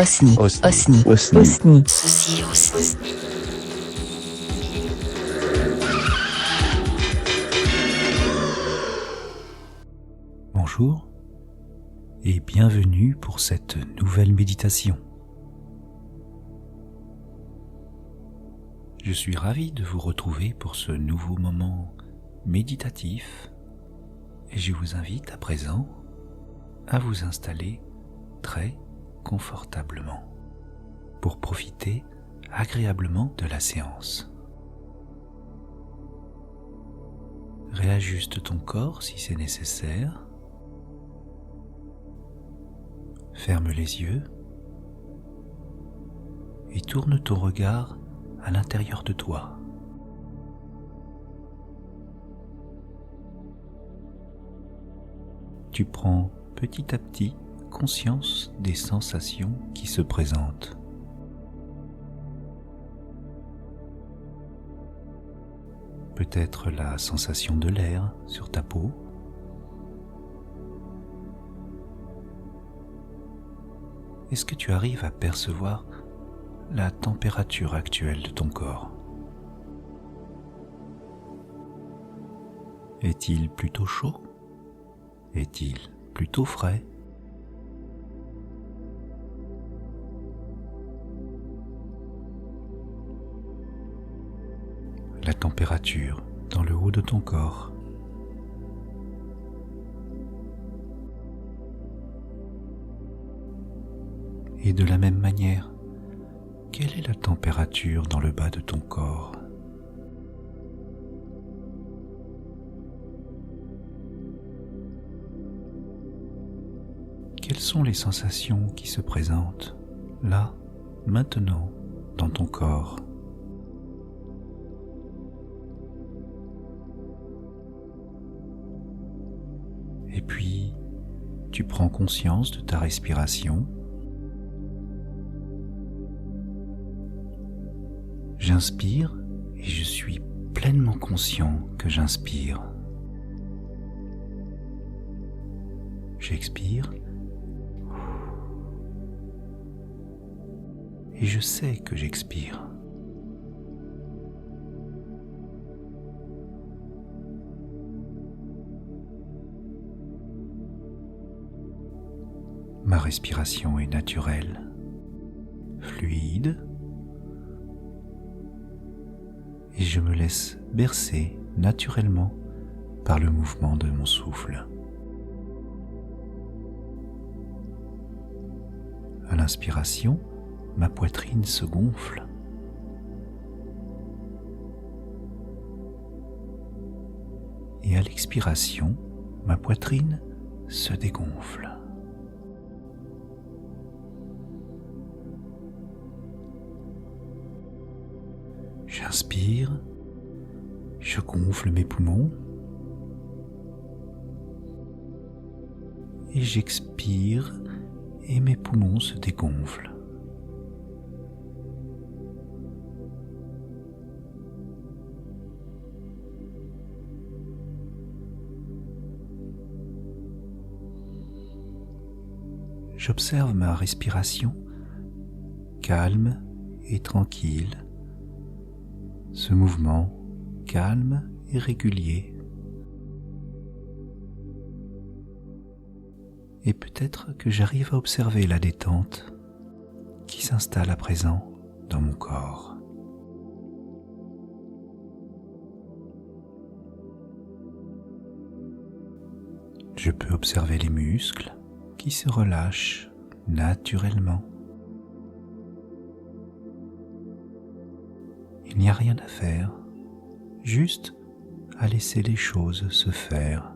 Osni. Osni. Osni. Osni. Osni. Bonjour et bienvenue pour cette nouvelle méditation. Je suis ravi de vous retrouver pour ce nouveau moment méditatif et je vous invite à présent à vous installer très confortablement pour profiter agréablement de la séance. Réajuste ton corps si c'est nécessaire. Ferme les yeux et tourne ton regard à l'intérieur de toi. Tu prends petit à petit conscience des sensations qui se présentent. Peut-être la sensation de l'air sur ta peau. Est-ce que tu arrives à percevoir la température actuelle de ton corps? Est-il plutôt chaud? Est-il plutôt frais? La température dans le haut de ton corps. Et de la même manière, quelle est la température dans le bas de ton corps? Quelles sont les sensations qui se présentent là, maintenant, dans ton corps? Et puis, tu prends conscience de ta respiration. J'inspire et je suis pleinement conscient que j'inspire. J'expire et je sais que j'expire. Ma respiration est naturelle, fluide, et je me laisse bercer naturellement par le mouvement de mon souffle. À l'inspiration, ma poitrine se gonfle. Et à l'expiration, ma poitrine se dégonfle. J'inspire, je gonfle mes poumons et j'expire et mes poumons se dégonflent. J'observe ma respiration calme et tranquille. Ce mouvement calme et régulier. Et peut-être que j'arrive à observer la détente qui s'installe à présent dans mon corps. Je peux observer les muscles qui se relâchent naturellement. Il n'y a rien à faire, juste à laisser les choses se faire.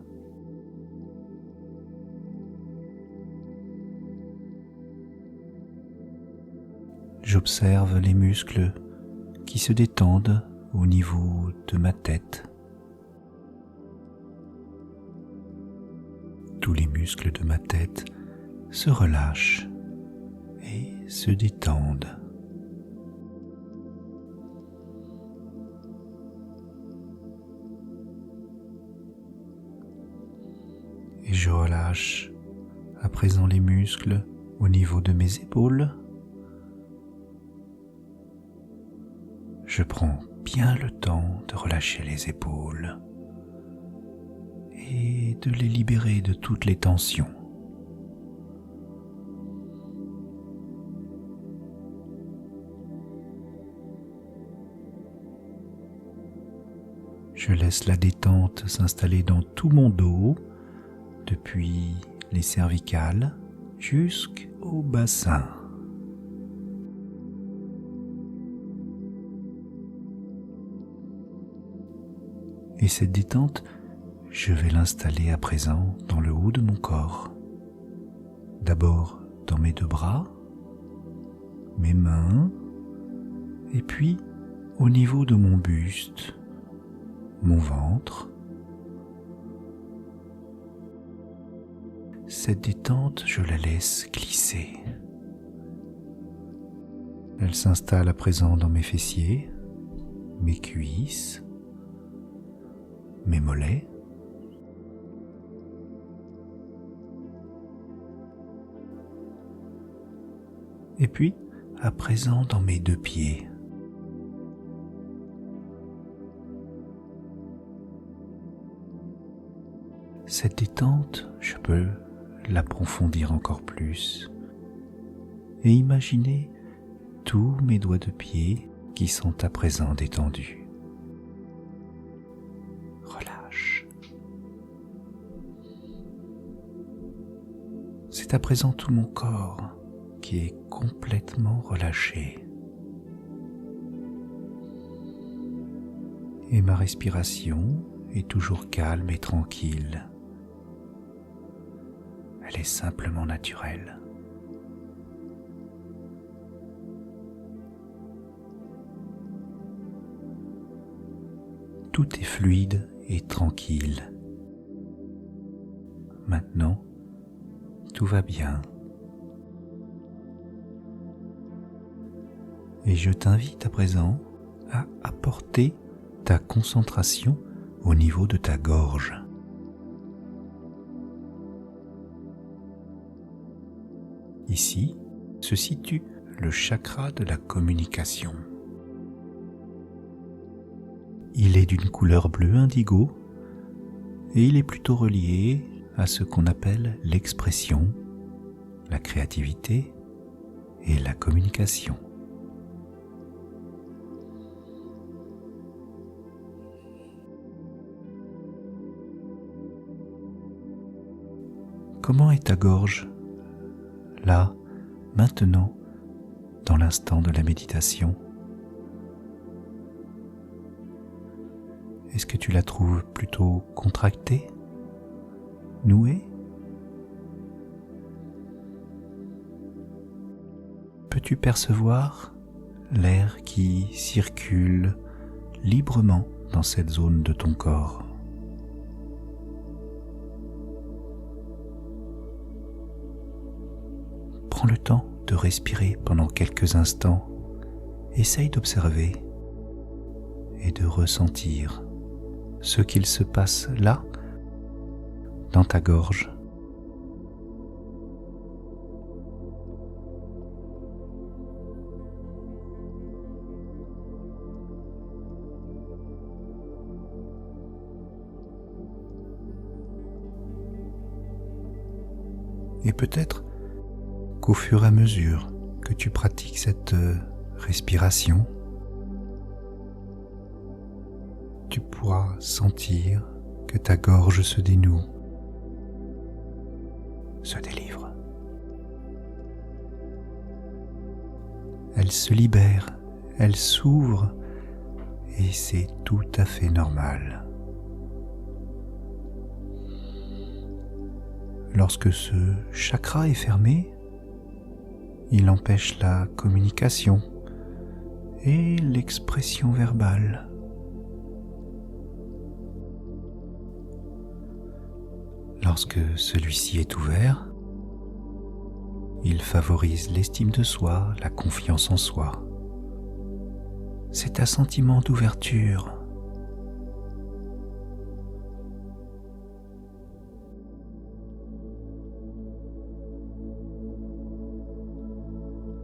J'observe les muscles qui se détendent au niveau de ma tête. Tous les muscles de ma tête se relâchent et se détendent. Et je relâche à présent les muscles au niveau de mes épaules je prends bien le temps de relâcher les épaules et de les libérer de toutes les tensions. Je laisse la détente s'installer dans tout mon dos, depuis les cervicales jusqu'au bassin. Et cette détente, je vais l'installer à présent dans le haut de mon corps. D'abord dans mes deux bras, mes mains, et puis au niveau de mon buste, mon ventre. Cette détente, je la laisse glisser. Elle s'installe à présent dans mes fessiers, mes cuisses, mes mollets. Et puis, à présent dans mes deux pieds. Cette détente, je peux l'approfondir encore plus et imaginer tous mes doigts de pied qui sont à présent détendus. Relâche. C'est à présent tout mon corps qui est complètement relâché. Et ma respiration est toujours calme et tranquille. Elle est simplement naturelle. Tout est fluide et tranquille. Maintenant, tout va bien. Et je t'invite à présent à apporter ta concentration au niveau de ta gorge. Ici se situe le chakra de la communication. Il est d'une couleur bleu indigo et il est plutôt relié à ce qu'on appelle l'expression, la créativité et la communication. Comment est ta gorge, là, maintenant, dans l'instant de la méditation? Est-ce que tu la trouves plutôt contractée, nouée? Peux-tu percevoir l'air qui circule librement dans cette zone de ton corps? Prends le temps de respirer pendant quelques instants. Essaye d'observer et de ressentir ce qu'il se passe là, dans ta gorge. Et peut-être qu'au fur et à mesure que tu pratiques cette respiration, tu pourras sentir que ta gorge se dénoue, se délivre. Elle se libère, elle s'ouvre et c'est tout à fait normal. Lorsque ce chakra est fermé, il empêche la communication et l'expression verbale. Lorsque celui-ci est ouvert, il favorise l'estime de soi, la confiance en soi. C'est un sentiment d'ouverture.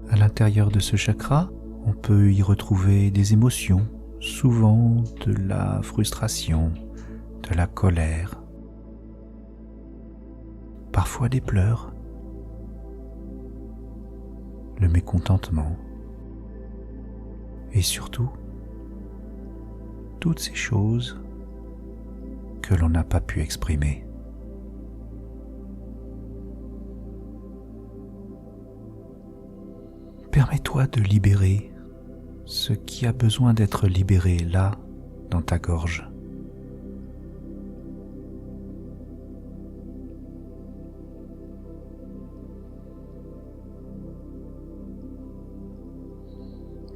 À l'intérieur de ce chakra, On peut y retrouver des émotions, souvent de la frustration, de la colère, parfois des pleurs, le mécontentement et surtout toutes ces choses que l'on n'a pas pu exprimer. Permets-toi de libérer ce qui a besoin d'être libéré là, dans ta gorge.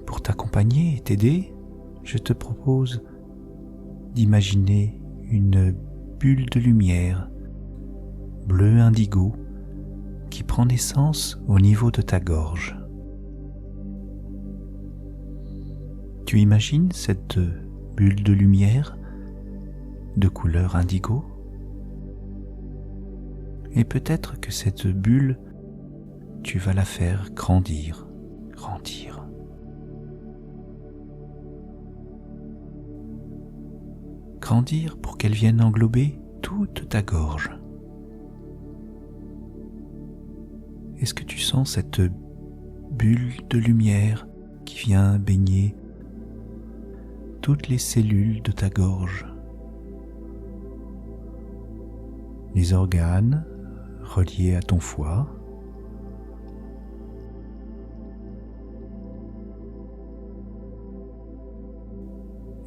Pour t'accompagner et t'aider, je te propose d'imaginer une bulle de lumière bleu indigo qui prend naissance au niveau de ta gorge. Tu imagines cette bulle de lumière de couleur indigo? Et peut-être que cette bulle, tu vas la faire grandir, grandir. Grandir pour qu'elle vienne englober toute ta gorge. Est-ce que tu sens cette bulle de lumière qui vient baigner toutes les cellules de ta gorge, les organes reliés à ton foie,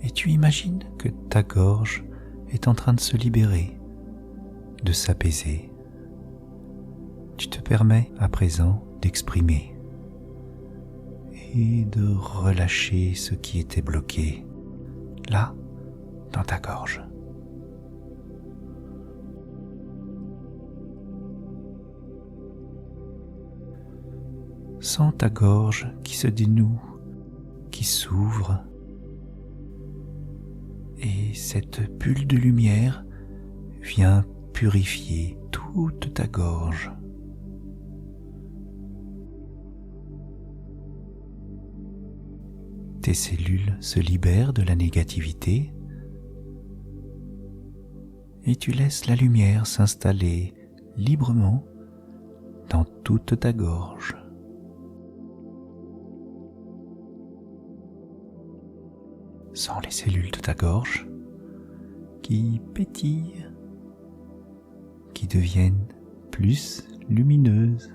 et tu imagines que ta gorge est en train de se libérer, de s'apaiser. Tu te permets à présent d'exprimer et de relâcher ce qui était bloqué là, dans ta gorge. Sens ta gorge qui se dénoue, qui s'ouvre, et cette bulle de lumière vient purifier toute ta gorge. Tes cellules se libèrent de la négativité et tu laisses la lumière s'installer librement dans toute ta gorge. Sens les cellules de ta gorge qui pétillent, qui deviennent plus lumineuses.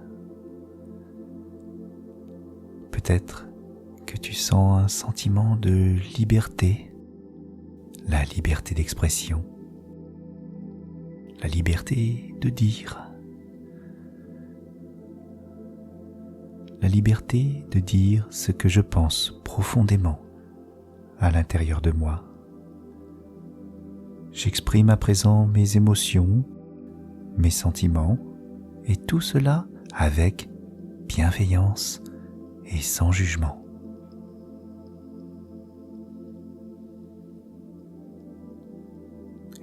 Peut-être que tu sens un sentiment de liberté, la liberté d'expression, la liberté de dire, la liberté de dire ce que je pense profondément à l'intérieur de moi. J'exprime à présent mes émotions, mes sentiments, et tout cela avec bienveillance et sans jugement.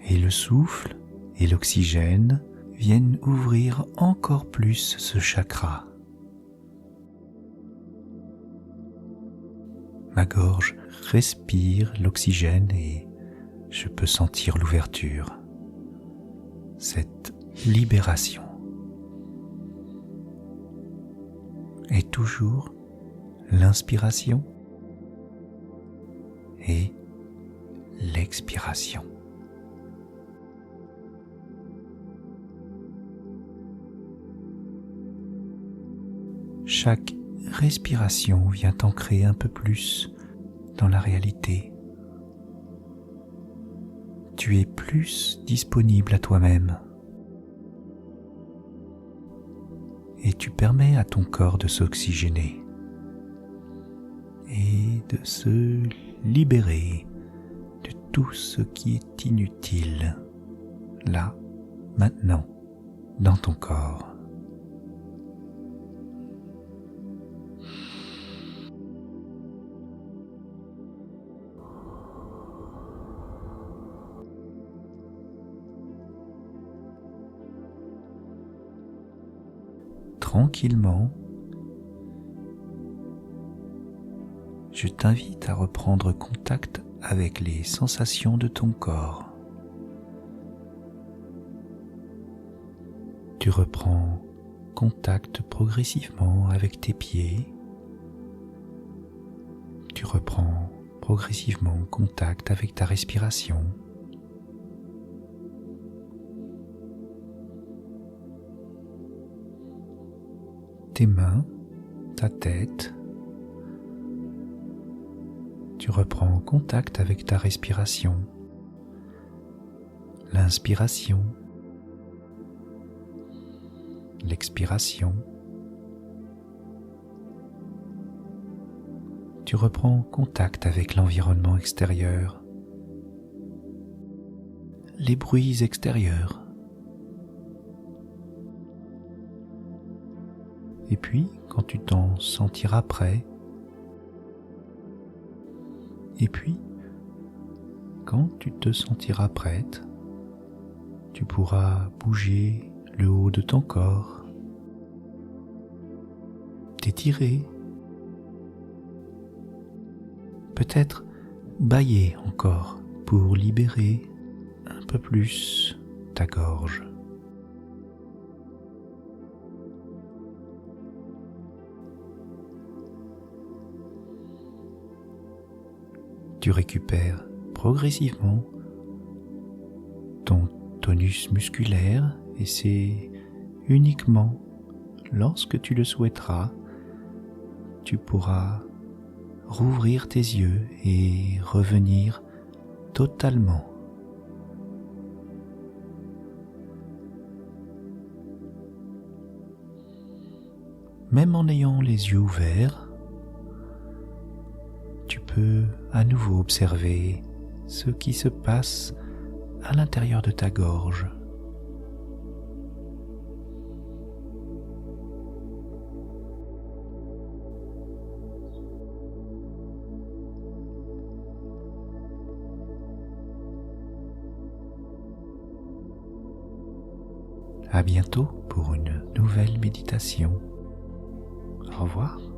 Et le souffle et l'oxygène viennent ouvrir encore plus ce chakra. Ma gorge respire l'oxygène et je peux sentir l'ouverture, cette libération. Et toujours l'inspiration et l'expiration. Chaque respiration vient t'ancrer un peu plus dans la réalité. Tu es plus disponible à toi-même et tu permets à ton corps de s'oxygéner et de se libérer de tout ce qui est inutile, là, maintenant, dans ton corps. Tranquillement, je t'invite à reprendre contact avec les sensations de ton corps. Tu reprends contact progressivement avec tes pieds. Tu reprends progressivement contact avec ta respiration. Tes mains, ta tête. Tu reprends contact avec ta respiration. L'inspiration, l'expiration. Tu reprends contact avec l'environnement extérieur, les bruits extérieurs. Et puis, quand tu t'en sentiras prêt, et puis, quand tu te sentiras prête, tu pourras bouger le haut de ton corps, t'étirer, peut-être bâiller encore pour libérer un peu plus ta gorge. Tu récupères progressivement ton tonus musculaire et c'est uniquement lorsque tu le souhaiteras, tu pourras rouvrir tes yeux et revenir totalement. Même en ayant les yeux ouverts, tu peux à nouveau observer ce qui se passe à l'intérieur de ta gorge. À bientôt pour une nouvelle méditation. Au revoir.